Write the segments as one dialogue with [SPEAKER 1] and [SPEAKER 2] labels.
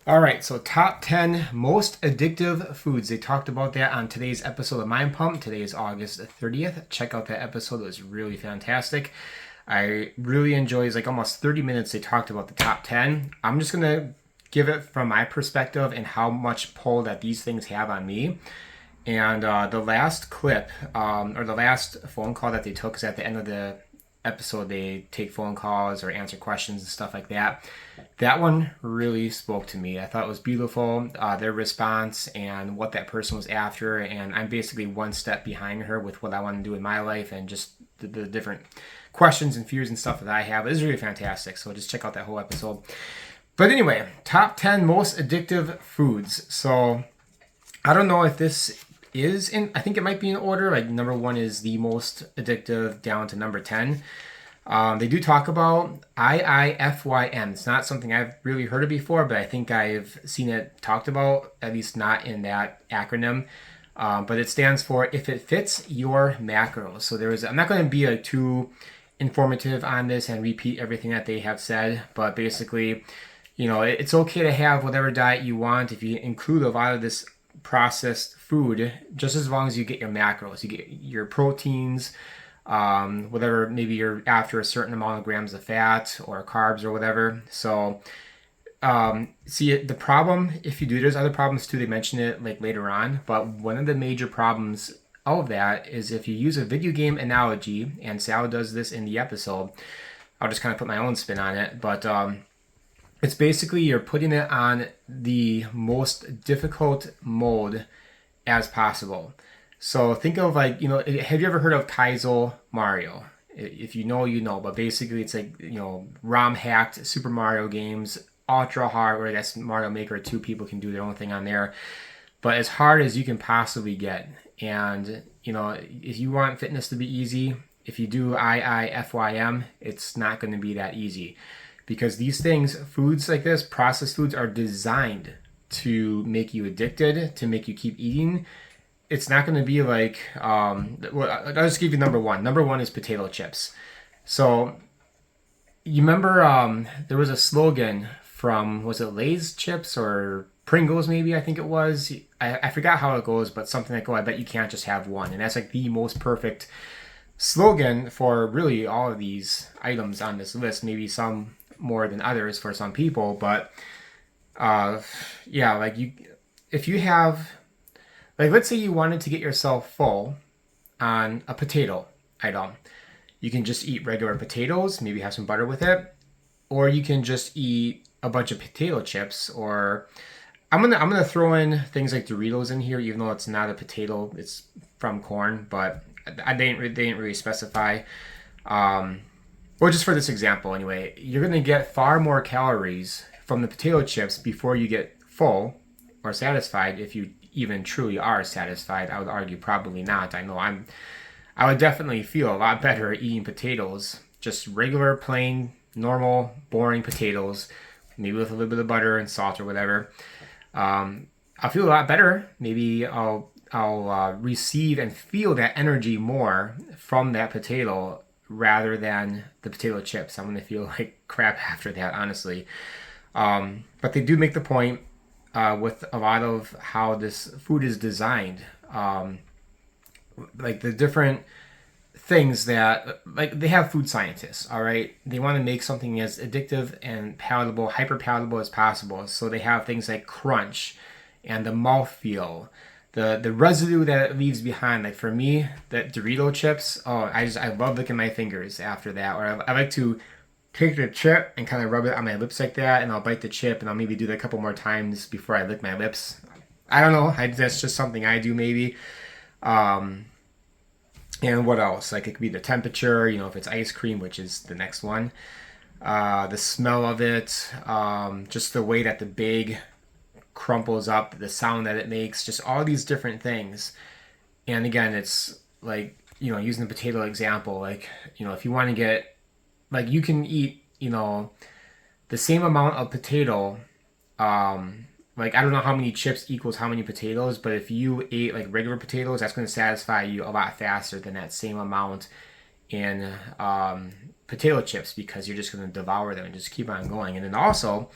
[SPEAKER 1] All right, so top 10 most addictive foods. They talked about that on today's episode of Mind Pump. Today is August 30th. Check out that episode. It was really fantastic. I really enjoyed it. It's like almost 30 minutes they talked about the top 10. I'm just going to give it from my perspective and how much pull that these things have on me. And the last clip, or the last phone call that they took is at the end of the episode. They take phone calls or answer questions and stuff like that. That one really spoke to me. I thought it was beautiful, their response and what that person was after. And I'm basically one step behind her with what I want to do in my life and just the different questions and fears and stuff that I have. It was really fantastic. So just check out that whole episode. But anyway, top 10 most addictive foods. So I don't know if this is in, I think it might be in order. Like number 1 is the most addictive down to number 10. They do talk about IIFYM. It's not something I've really heard of before, but I think I've seen it talked about, at least not in that acronym. But it stands for if it fits your macros. So I'm not going to be like too informative on this and repeat everything that they have said, but basically, it's okay to have whatever diet you want if you include a lot of this processed food, just as long as you get your macros, you get your proteins, whatever, maybe you're after a certain amount of grams of fat or carbs or whatever. So see, the problem, if you do, there's other problems too. They mention it like later on, but one of the major problems of that is if you use a video game analogy, and Sal does this in the episode. I'll just kind of put my own spin on it, but it's basically you're putting it on the most difficult mode as possible. So think of like, have you ever heard of Kaizo Mario? If you know, you know, but basically it's like, ROM hacked Super Mario games, ultra hard, or I guess Mario Maker 2 people can do their own thing on there, but as hard as you can possibly get. And, if you want fitness to be easy, if you do IIFYM, it's not going to be that easy. Because these things, foods like this, processed foods, are designed to make you addicted, to make you keep eating. It's not going to be like, I'll just give you number 1. Number 1 is potato chips. So, you remember there was a slogan from, was it Lay's chips or Pringles maybe, I think it was. I forgot how it goes, but something like, I bet you can't just have one. And that's like the most perfect slogan for really all of these items on this list. Maybe some more than others for some people, but if you have, like, let's say you wanted to get yourself full on a potato item, you can just eat regular potatoes, maybe have some butter with it, or you can just eat a bunch of potato chips. Or I'm gonna throw in things like Doritos in here, even though it's not a potato, it's from corn, but they didn't really specify. Well, just for this example, anyway, you're going to get far more calories from the potato chips before you get full or satisfied, if you even truly are satisfied. I would argue probably not. I know I would definitely feel a lot better eating potatoes, just regular, plain, normal, boring potatoes, maybe with a little bit of butter and salt or whatever. I'll feel a lot better. Maybe I'll receive and feel that energy more from that potato rather than the potato chips. I'm going to feel like crap after that, honestly. But they do make the point with a lot of how this food is designed. Like the different things that, like, they have food scientists, all right? They want to make something as addictive and palatable, hyper palatable as possible. So they have things like crunch and the mouthfeel, the residue that it leaves behind. Like for me, that Dorito chips, I love licking my fingers after that. Or I like to take the chip and kind of rub it on my lips like that, and I'll bite the chip, and I'll maybe do that a couple more times before I lick my lips. I don't know, that's just something I do maybe. And what else? Like it could be the temperature, if it's ice cream, which is the next one. The smell of it, just the way that the bag crumples up, the sound that it makes, just all these different things. And again, it's like, using the potato example, like, if you want to get, like, you can eat, the same amount of potato, like, I don't know how many chips equals how many potatoes, but if you ate like regular potatoes, that's going to satisfy you a lot faster than that same amount in potato chips, because you're just going to devour them and just keep on going. And then also,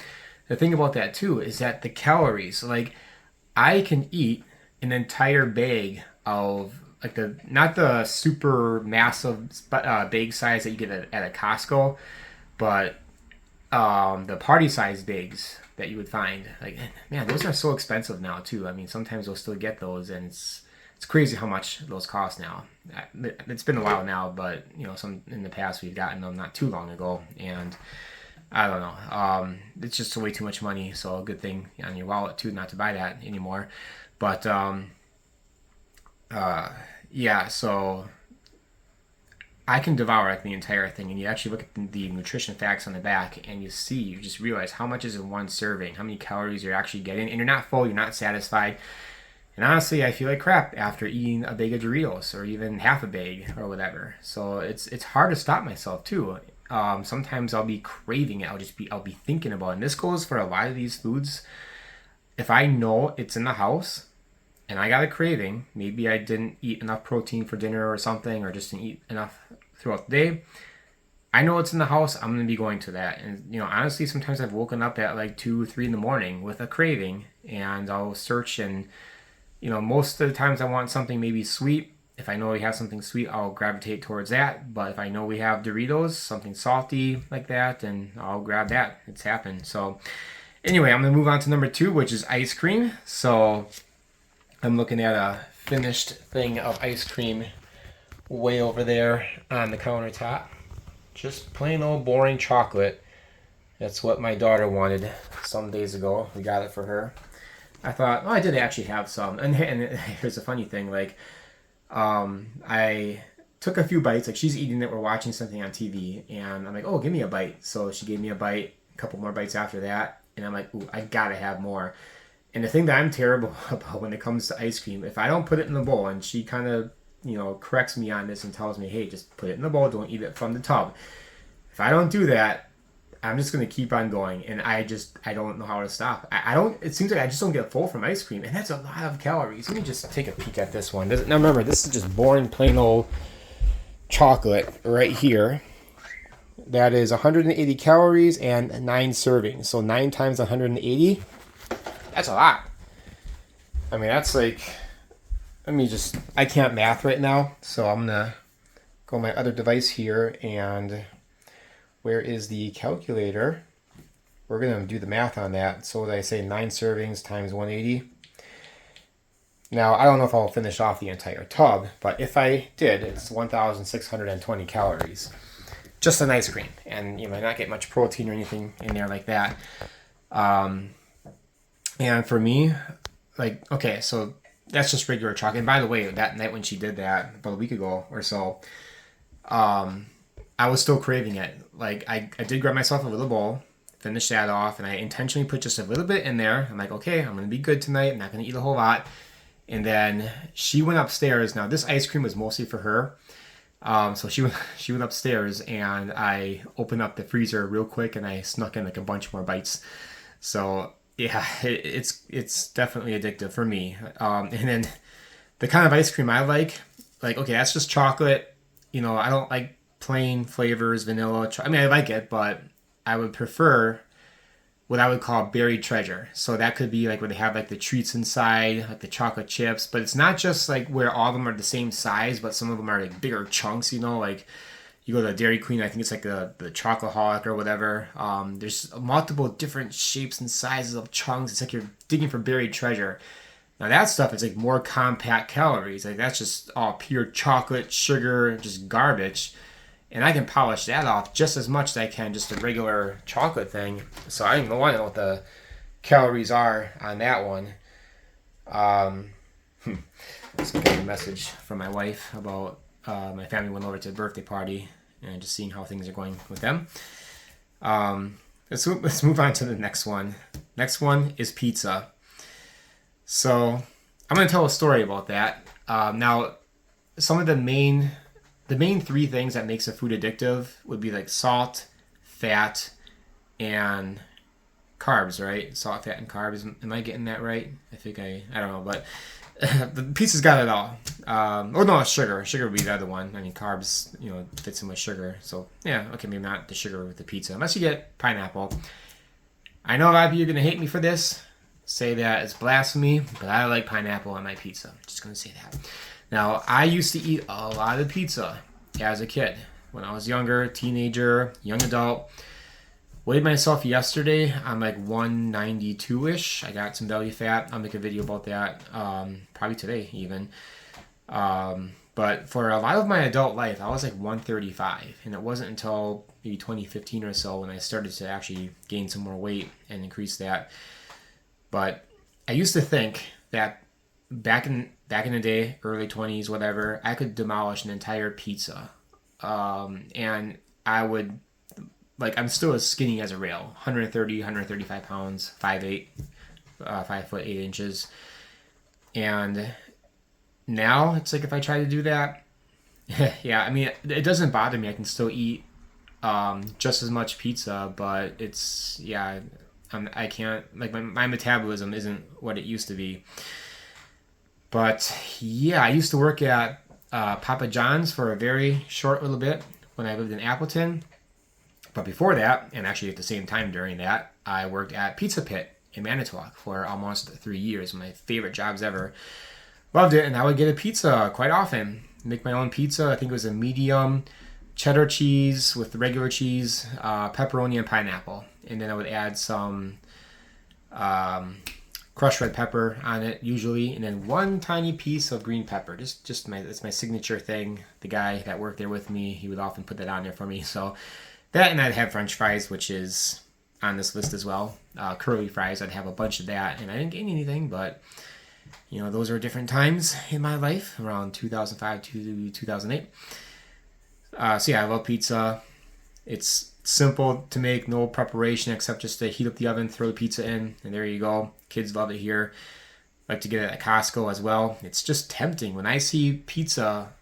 [SPEAKER 1] the thing about that too is that the calories, like I can eat an entire bag of like the not the super massive bag size that you get at a Costco, but the party size bags that you would find. Like man, those are so expensive now too. I mean, sometimes you'll still get those, and it's crazy how much those cost now. It's been a while now, but you know, some in the past we've gotten them not too long ago, and I don't know. It's just way too much money, so a good thing on your wallet too not to buy that anymore. But yeah, so I can devour like the entire thing, and you actually look at the nutrition facts on the back, and you just realize how much is in one serving, how many calories you're actually getting, and you're not full, you're not satisfied. And honestly, I feel like crap after eating a bag of Doritos or even half a bag or whatever. So it's hard to stop myself too. Sometimes I'll be craving it. I'll be thinking about it. And this goes for a lot of these foods. If I know it's in the house and I got a craving, maybe I didn't eat enough protein for dinner or something, or just didn't eat enough throughout the day. I know it's in the house. I'm gonna be going to that. And you know, honestly, sometimes I've woken up at like 2, 3 in the morning with a craving, and I'll search and you know, most of the times I want something maybe sweet. If I know we have something sweet, I'll gravitate towards that. But if I know we have Doritos, something salty like that, then I'll grab that. It's happened. So anyway, I'm going to move on to number 2, which is ice cream. So I'm looking at a finished thing of ice cream way over there on the countertop. Just plain old boring chocolate. That's what my daughter wanted some days ago. We got it for her. I thought, oh, I did actually have some. And here's a funny thing, like, I took a few bites, like she's eating it, we're watching something on TV, and I'm like, oh, give me a bite. So she gave me a bite, a couple more bites after that, and I'm like, ooh, I gotta have more. And the thing that I'm terrible about when it comes to ice cream, if I don't put it in the bowl, and she kind of, you know, corrects me on this and tells me, hey, just put it in the bowl, don't eat it from the tub. If I don't do that, I'm just going to keep on going, and I don't know how to stop. It seems like I just don't get full from ice cream, and that's a lot of calories. Let me just take a peek at this one. Now remember, this is just boring, plain old chocolate right here. That is 180 calories and 9 servings. So 9 times 180, that's a lot. I mean, that's like, I can't math right now, so I'm going to go on my other device here, and where is the calculator? We're going to do the math on that. So what did I say? 9 servings times 180. Now, I don't know if I'll finish off the entire tub, but if I did, it's 1,620 calories. Just an ice cream. And you might not get much protein or anything in there like that. And for me, like, okay, so that's just regular chocolate. And by the way, that night when she did that, about a week ago or so, I was still craving it. Like, I did grab myself a little bowl, finish that off, and I intentionally put just a little bit in there. I'm like, okay, I'm going to be good tonight. I'm not going to eat a whole lot. And then she went upstairs. Now, this ice cream was mostly for her. So she went upstairs, and I opened up the freezer real quick, and I snuck in like a bunch more bites. So, yeah, it's definitely addictive for me. And then the kind of ice cream I like, okay, that's just chocolate. You know, I don't like plain flavors, vanilla. I mean, I like it, but I would prefer what I would call buried treasure. So that could be like where they have like the treats inside, like the chocolate chips, but it's not just like where all of them are the same size, but some of them are like bigger chunks, you know, like you go to Dairy Queen, I think it's like the Chocoholic or whatever. There's multiple different shapes and sizes of chunks. It's like you're digging for buried treasure. Now that stuff is like more compact calories. Like that's just all pure chocolate, sugar, just garbage. And I can polish that off just as much as I can just a regular chocolate thing. So I don't even want to know what the calories are on that one. Just getting a message from my wife about my family went over to a birthday party and just seeing how things are going with them. Let's move on to the next one. Next one is pizza. So I'm going to tell a story about that. Now, some of the main 3 things that makes a food addictive would be like salt, fat, and carbs, right? Salt, fat, and carbs. Am I getting that right? I think I don't know, but the pizza's got it all. Oh no, sugar. Sugar would be the other one. I mean, carbs, you know, fits in with sugar. So yeah, okay, maybe not the sugar with the pizza, unless you get pineapple. I know a lot of you are going to hate me for this, say that it's blasphemy, but I like pineapple on my pizza. I'm just going to say that. Now, I used to eat a lot of pizza as a kid. When I was younger, teenager, young adult. Weighed myself yesterday. I'm like 192-ish. I got some belly fat. I'll make a video about that probably today even. But for a lot of my adult life, I was like 135. And it wasn't until maybe 2015 or so when I started to actually gain some more weight and increase that. But I used to think that back in the day, early 20s, whatever, I could demolish an entire pizza. And I would, like, I'm still as skinny as a rail, 130, 135 pounds, 5'8", 5 foot 8 inches. And now it's like if I try to do that, yeah, I mean, it doesn't bother me. I can still eat just as much pizza, but it's, yeah, I can't, like, my metabolism isn't what it used to be. But yeah, I used to work at Papa John's for a very short little bit when I lived in Appleton. But before that, and actually at the same time during that, I worked at Pizza Pit in Manitowoc for almost 3 years. My favorite jobs ever. Loved it, and I would get a pizza quite often. Make my own pizza. I think it was a medium cheddar cheese with regular cheese, pepperoni, and pineapple. And then I would add some crushed red pepper on it usually, and then one tiny piece of green pepper. Just it's my signature thing. The guy that worked there with me, he would often put that on there for me. So that, and I'd have French fries, which is on this list as well. Curly fries, I'd have a bunch of that, and I didn't gain anything, but you know, those are different times in my life, around 2005 to 2008. So yeah, I love pizza. It's simple to make, no preparation except just to heat up the oven, throw the pizza in, and there you go. Kids love it here. Like to get it at Costco as well. It's just tempting. When I see pizza,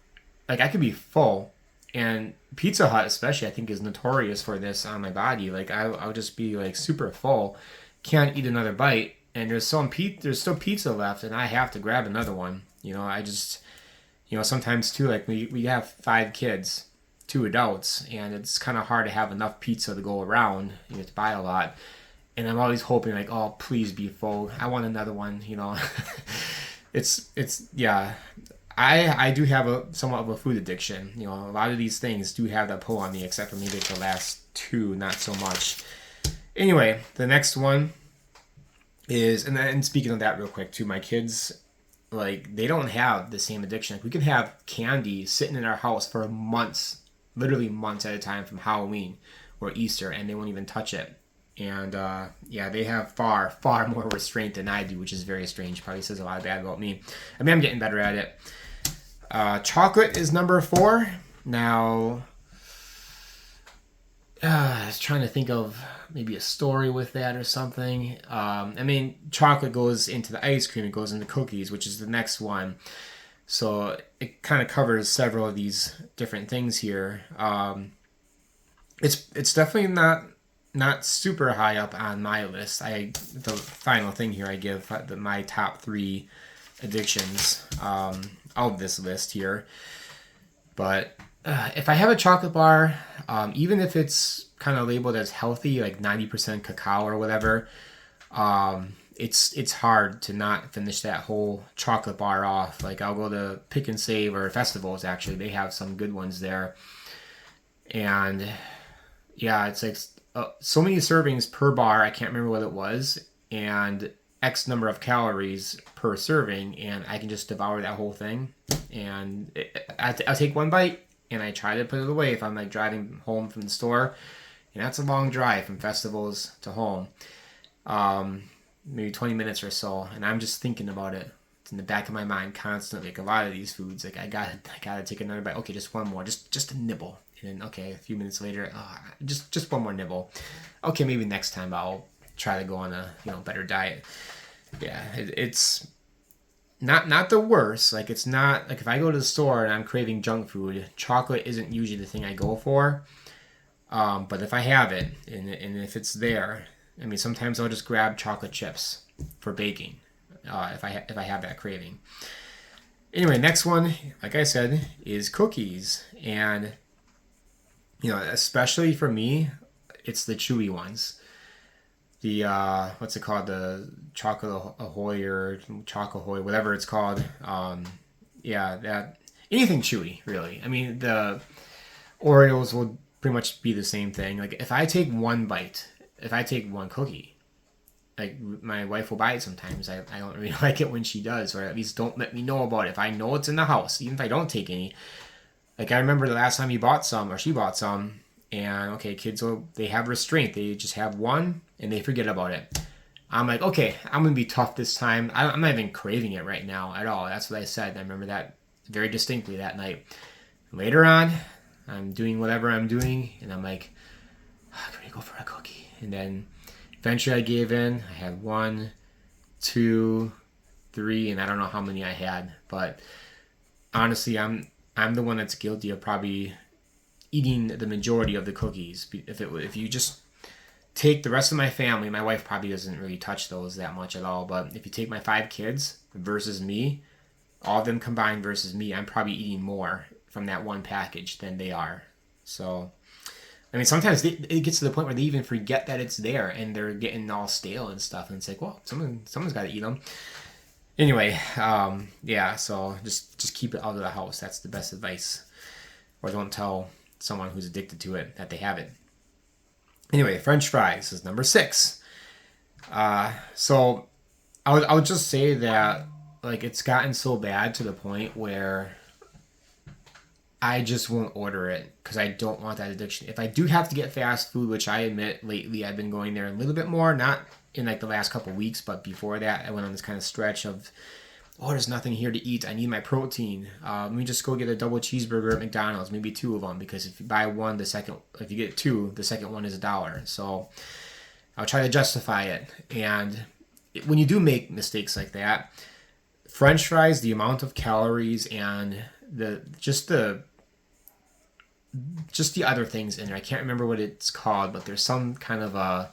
[SPEAKER 1] like I could be full, and Pizza Hut especially, I think, is notorious for this on my body. Like I'll just be like super full, can't eat another bite, and there's still pizza left, and I have to grab another one. You know, I just, you know, sometimes too, like we have 5 kids, 2 adults, and it's kind of hard to have enough pizza to go around. You have to buy a lot, and I'm always hoping like, oh, please be full. I want another one. You know, it's yeah. I do have a somewhat of a food addiction. You know, a lot of these things do have that pull on me, except for maybe the last 2, not so much. Anyway, the next one is, and speaking of that real quick too, my kids, like, they don't have the same addiction. Like, we can have candy sitting in our house for months, literally months at a time, from Halloween or Easter, and they won't even touch it. And yeah, they have far more restraint than I do, which is very strange. Probably says a lot bad about me. I mean, I'm getting better at it. Chocolate is number 4. Now, I was trying to think of maybe a story with that or something. I mean, chocolate goes into the ice cream, it goes into cookies, which is the next one. So it kind of covers several of these different things here. It's definitely not super high up on my list. The final thing here, I give my top 3 addictions of this list here. But if I have a chocolate bar, even if it's kind of labeled as healthy, like 90% cacao or whatever, it's hard to not finish that whole chocolate bar off. Like, I'll go to Pick and Save or Festivals, actually. They have some good ones there. And yeah, it's like so many servings per bar. I can't remember what it was. And X number of calories per serving, and I can just devour that whole thing. And I'll take one bite, and I try to put it away if I'm like driving home from the store. And that's a long drive from Festivals to home, maybe 20 minutes or so. And I'm just thinking about it. It's in the back of my mind constantly. Like, a lot of these foods, like I gotta take another bite. Okay, just one more, just a nibble. And then, okay, a few minutes later, just one more nibble. Okay, maybe next time I'll try to go on a better diet. Yeah, it's not the worst. Like, it's not like if I go to the store and I'm craving junk food, chocolate isn't usually the thing I go for. But if I have it and if it's there, I mean, sometimes I'll just grab chocolate chips for baking if I have that craving. Anyway, next one, like I said, is cookies, and especially for me, it's the chewy ones. the what's it called, the chocolate ahoy or chocohoy, whatever it's called. Yeah, that anything chewy really. I mean, the Oreos will pretty much be the same thing. Like if I take one bite, if I take one cookie, like my wife will buy it sometimes. I don't really like it when she does, or at least don't let me know about it. If I know it's in the house, even if I don't take any. Like I remember the last time he bought some or she bought some, and okay, kids they have restraint. They just have one and they forget about it. I'm like, okay, I'm gonna be tough this time. I'm not even craving it right now at all. That's what I said. I remember that very distinctly that night. Later on, I'm doing whatever I'm doing, and I'm like, oh, can we go for a cookie? And then eventually I gave in. I had 1, 2, 3, and I don't know how many I had. But honestly, I'm the one that's guilty of probably eating the majority of the cookies. If you just take the rest of my family, my wife probably doesn't really touch those that much at all. But if you take my 5 kids versus me, all of them combined versus me, I'm probably eating more from that one package than they are. So, I mean, sometimes it gets to the point where they even forget that it's there and they're getting all stale and stuff. And it's like, well, someone's got to eat them. Anyway, yeah, so just keep it out of the house. That's the best advice. Or don't tell someone who's addicted to it that they have it. Anyway, French fries is number 6. So I would just say that like it's gotten so bad to the point where I just won't order it because I don't want that addiction. If I do have to get fast food, which I admit lately I've been going there a little bit more, not in like the last couple of weeks, but before that I went on this kind of stretch of, oh, there's nothing here to eat. I need my protein. Let me just go get a double cheeseburger at McDonald's, maybe 2 of them, because if you buy one, if you get 2, the second one is $1. So I'll try to justify it. And when you do make mistakes like that, French fries, the amount of calories and just the other things in there. I can't remember what it's called, but there's some kind of I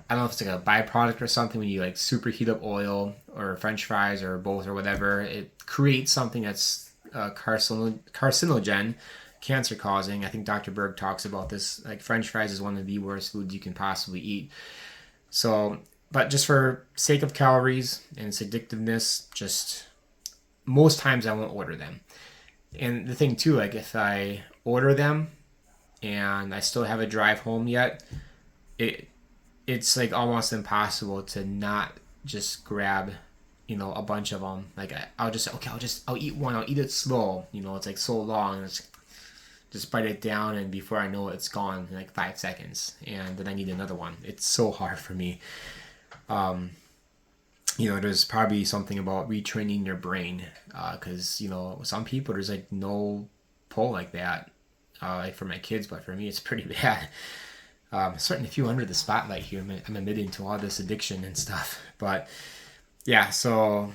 [SPEAKER 1] don't know if it's like a byproduct or something when you like superheat up oil or French fries or both or whatever. It creates something that's carcinogen, cancer causing. I think Dr. Berg talks about this. Like French fries is one of the worst foods you can possibly eat. So, but just for sake of calories and its addictiveness, just most times I won't order them. And the thing too, like if I order them and I still have a drive home yet, it's like almost impossible to not just grab, a bunch of them. Like I'll just say, okay, I'll eat one. I'll eat it slow. It's like so long. It's just bite it down, and before I know it, it's gone in like 5 seconds, and then I need another one. It's so hard for me. There's probably something about retraining your brain, because some people there's like no pull like that, like for my kids, but for me it's pretty bad. Starting to feel under the spotlight here. I'm admitting to all this addiction and stuff, but yeah. So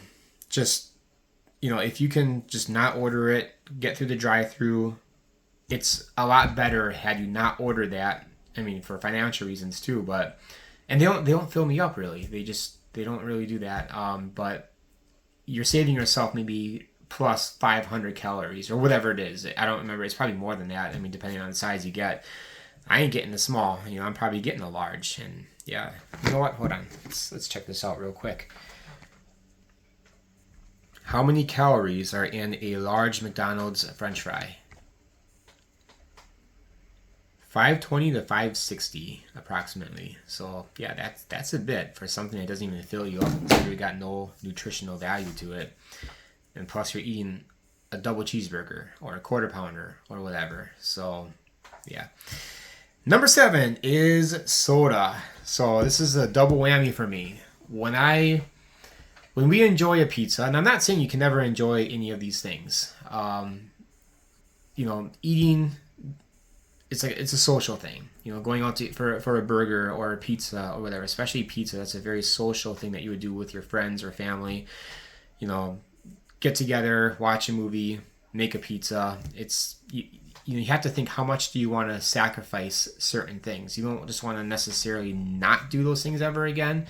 [SPEAKER 1] just if you can just not order it, get through the drive-through. It's a lot better had you not ordered that. I mean, for financial reasons too, but and they don't fill me up really. They don't really do that. But you're saving yourself maybe plus 500 calories or whatever it is. I don't remember. It's probably more than that. I mean, depending on the size you get. I ain't getting the small. I'm probably getting a large. And yeah, you know what? Hold on. Let's check this out real quick. How many calories are in a large McDonald's French fry? 520 to 560 approximately. So yeah, that's a bit for something that doesn't even fill you up. It's really got no nutritional value to it. And plus you're eating a double cheeseburger or a quarter pounder or whatever. So yeah. Number 7 is soda. So this is a double whammy for me. When we enjoy a pizza, and I'm not saying you can never enjoy any of these things. Eating, it's a social thing. Going out for a burger or a pizza or whatever, especially pizza, that's a very social thing that you would do with your friends or family. Get together, watch a movie, make a pizza. You have to think, how much do you want to sacrifice certain things? You don't just want to necessarily not do those things ever again.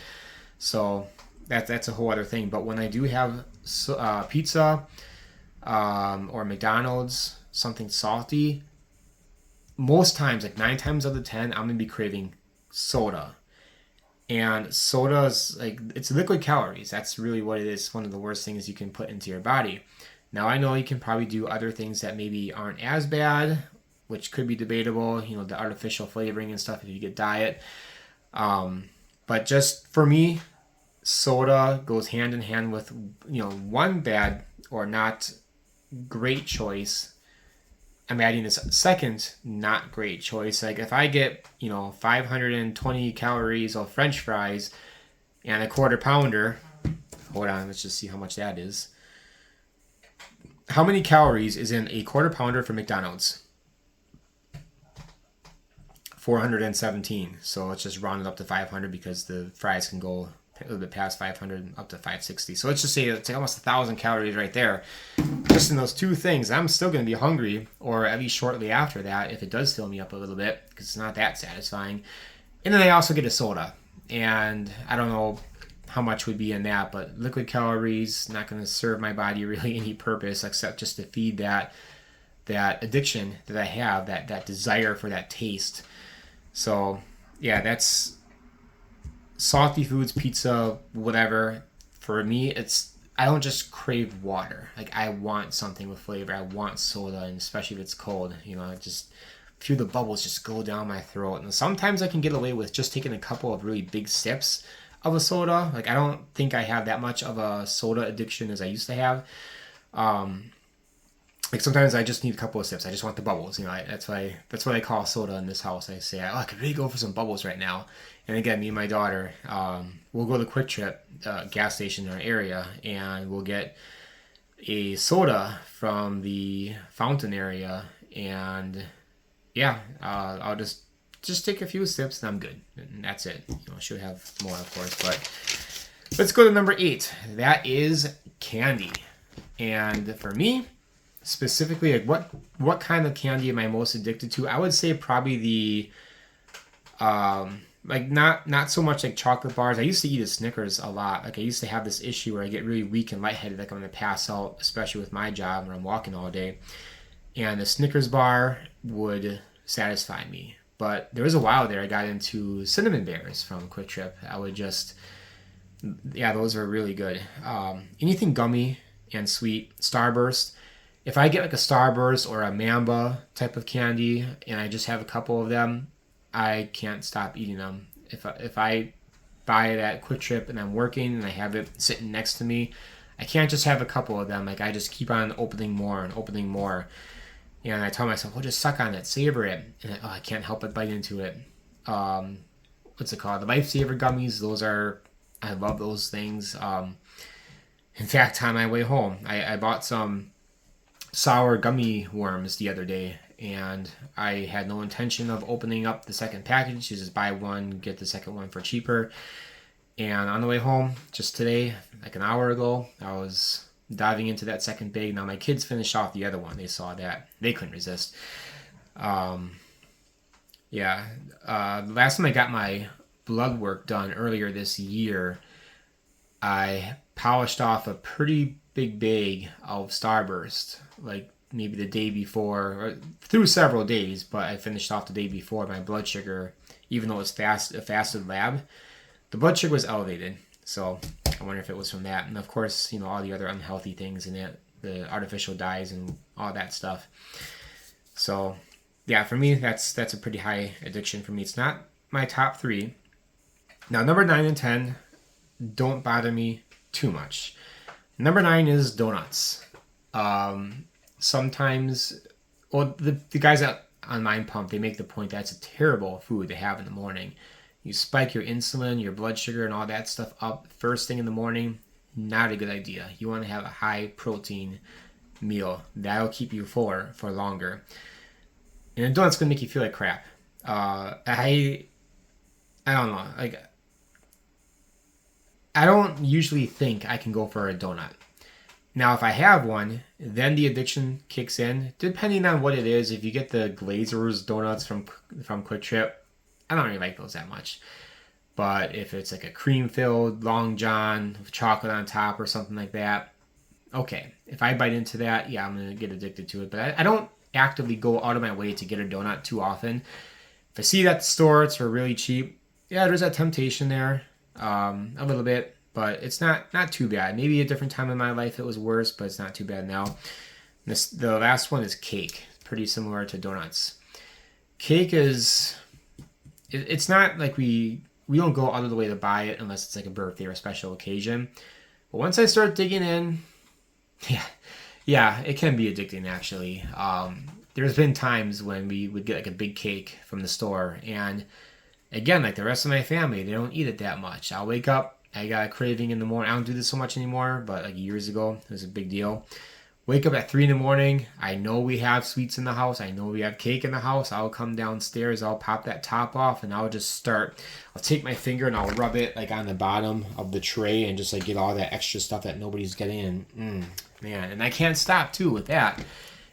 [SPEAKER 1] So that's a whole other thing. But when I do have pizza or McDonald's, something salty, most times, like 9 times out of 10, I'm going to be craving soda. And soda is like, it's liquid calories. That's really what it is. One of the worst things you can put into your body. Now I know you can probably do other things that maybe aren't as bad, which could be debatable, the artificial flavoring and stuff if you get diet. But just for me, soda goes hand in hand with, one bad or not great choice. I'm adding this second not great choice. Like if I get, 520 calories of French fries and a quarter pounder, hold on, let's just see how much that is. How many calories is in a quarter pounder from McDonald's? 417. So let's just round it up to 500 because the fries can go a little bit past 500 up to 560. So let's just say it's almost 1,000 calories right there. Just in those two things, I'm still going to be hungry, or at least shortly after that, if it does fill me up a little bit, because it's not that satisfying. And then I also get a soda. And I don't know how much would be in that, but liquid calories, not going to serve my body really any purpose except just to feed that addiction that I have, that desire for that taste. So, yeah, that's salty foods, pizza, whatever. For me, I don't just crave water. Like I want something with flavor. I want soda, and especially if it's cold. I just feel the bubbles just go down my throat. And sometimes I can get away with just taking a couple of really big sips of a soda. Like I don't think I have that much of a soda addiction as I used to have. Like sometimes I just need a couple of sips. I just want the bubbles. That's what I call soda in this house. I say, I could really go for some bubbles right now. And again, me and my daughter, we'll go to Quick Trip, gas station in our area, and we'll get a soda from the fountain area. And yeah, I'll just take a few sips and I'm good. And that's it. I should have more, of course. But let's go to number 8. That is candy. And for me, specifically, like what kind of candy am I most addicted to? I would say probably the like not so much like chocolate bars. I used to eat a Snickers a lot. Like I used to have this issue where I get really weak and lightheaded, like I'm gonna pass out, especially with my job when I'm walking all day. And the Snickers bar would satisfy me. But there was a while there I got into cinnamon bears from Quick Trip. I would just, yeah, those are really good. Anything gummy and sweet, Starburst. If I get like a Starburst or a Mamba type of candy and I just have a couple of them, I can't stop eating them. If I buy it at Quick Trip and I'm working and I have it sitting next to me, I can't just have a couple of them. Like I just keep on opening more and opening more. And I tell myself, well, just suck on it, savor it. And I can't help but bite into it. What's it called? The Lifesaver gummies. I love those things. In fact, on my way home, I bought some sour gummy worms the other day, and I had no intention of opening up the second package. You just buy one, get the second one for cheaper. And on the way home, just today, like an hour ago, I was diving into that second bag. Now my kids finished off the other one. They saw that. They couldn't resist. Last time I got my blood work done earlier this year, I polished off a pretty big bag of Starburst, like maybe the day before, or through several days, but I finished off the day before. My blood sugar, even though it was a fasted lab, the blood sugar was elevated. So I wonder if it was from that. And of course, all the other unhealthy things in it, the artificial dyes and all that stuff. So yeah, for me, that's a pretty high addiction for me. It's not my top 3. Now, number 9 and 10 don't bother me too much. Number 9 is donuts. Sometimes, well, the guys on Mind Pump, they make the point that it's a terrible food to have in the morning. You spike your insulin, your blood sugar, and all that stuff up first thing in the morning. Not a good idea. You want to have a high protein meal. That'll keep you fuller for longer. And a donut's gonna make you feel like crap. I don't know. Like, I don't usually think I can go for a donut. Now, if I have one, then the addiction kicks in. Depending on what it is, if you get the Glazer's donuts from Quick Trip, I don't really like those that much. But if it's like a cream-filled Long John with chocolate on top or something like that, okay. If I bite into that, yeah, I'm going to get addicted to it. But I don't actively go out of my way to get a donut too often. If I see it at the store, it's for really cheap, yeah, there's that temptation there, a little bit, but it's not too bad. Maybe a different time in my life it was worse, but it's not too bad now. The last one is cake. Pretty similar to donuts. Cake is, it's not like we don't go out of the way to buy it unless it's like a birthday or a special occasion. But once I start digging in, yeah, yeah, it can be addicting actually. There's been times when we would get like a big cake from the store, and again, like the rest of my family, they don't eat it that much. I'll wake up, I got a craving in the morning. I don't do this so much anymore, but like years ago, it was a big deal. Wake up at 3 in the morning. I know we have sweets in the house. I know we have cake in the house. I'll come downstairs. I'll pop that top off and I'll just start. I'll take my finger and I'll rub it like on the bottom of the tray and just like get all that extra stuff that nobody's getting. And man, and I can't stop too with that.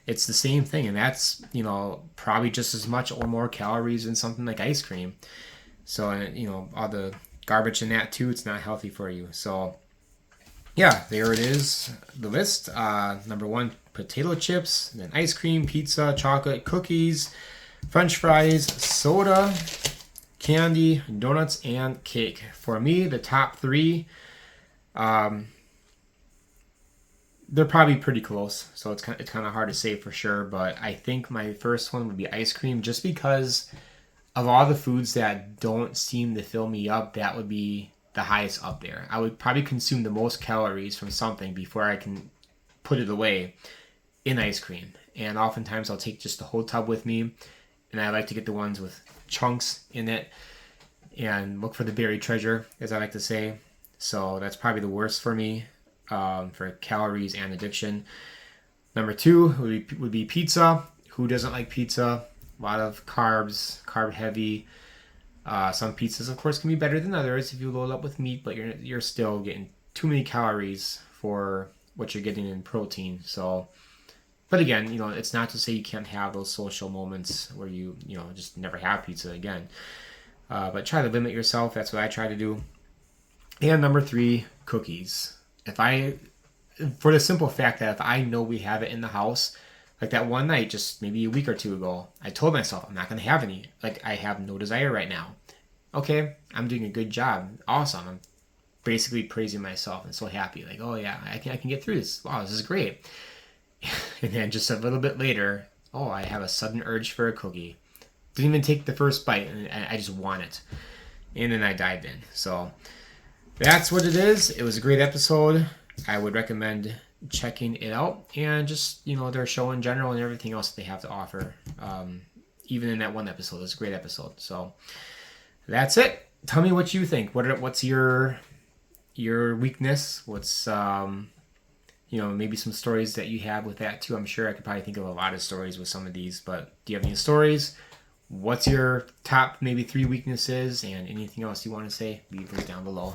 [SPEAKER 1] It's the same thing, and that's, you know, probably just as much or more calories than something like ice cream. So, you know, all the garbage in that too, it's not healthy for you. So yeah, there it is, the list. Number 1, potato chips, then ice cream, pizza, chocolate, cookies, French fries, soda, candy, donuts, and cake. For me, the top 3, they're probably pretty close, so it's kind of hard to say for sure. But I think my first one would be ice cream, just because of all the foods that don't seem to fill me up. That would be the highest up there. I would probably consume the most calories from something before I can put it away in ice cream. And oftentimes I'll take just the whole tub with me, and I like to get the ones with chunks in it and look for the buried treasure, as I like to say. So that's probably the worst for me, for calories and addiction. Number 2 would be pizza. Who doesn't like pizza? A lot of carbs, carb heavy. Some pizzas, of course, can be better than others if you load up with meat, but you're still getting too many calories for what you're getting in protein. So, but again, you know, it's not to say you can't have those social moments where you know, just never have pizza again. But try to limit yourself. That's what I try to do. And number 3, cookies. For the simple fact that if I know we have it in the house, like that one night, just maybe a week or 2 ago, I told myself I'm not going to have any. Like, I have no desire right now. Okay, I'm doing a good job. Awesome. I'm basically praising myself and so happy. Like, oh yeah, I can get through this. Wow, this is great. And then just a little bit later, oh, I have a sudden urge for a cookie. Didn't even take the first bite, and I just want it. And then I dived in. So that's what it is. It was a great episode. I would recommend checking it out, and just, you know, their show in general and everything else that they have to offer. Even in that one episode, it's a great episode. So that's it. Tell me what you think. What's your weakness? What's you know, maybe some stories that you have with that too. I'm sure I could probably think of a lot of stories with some of these, but do you have any stories? What's your top maybe 3 weaknesses, and anything else you want to say? Leave those down below.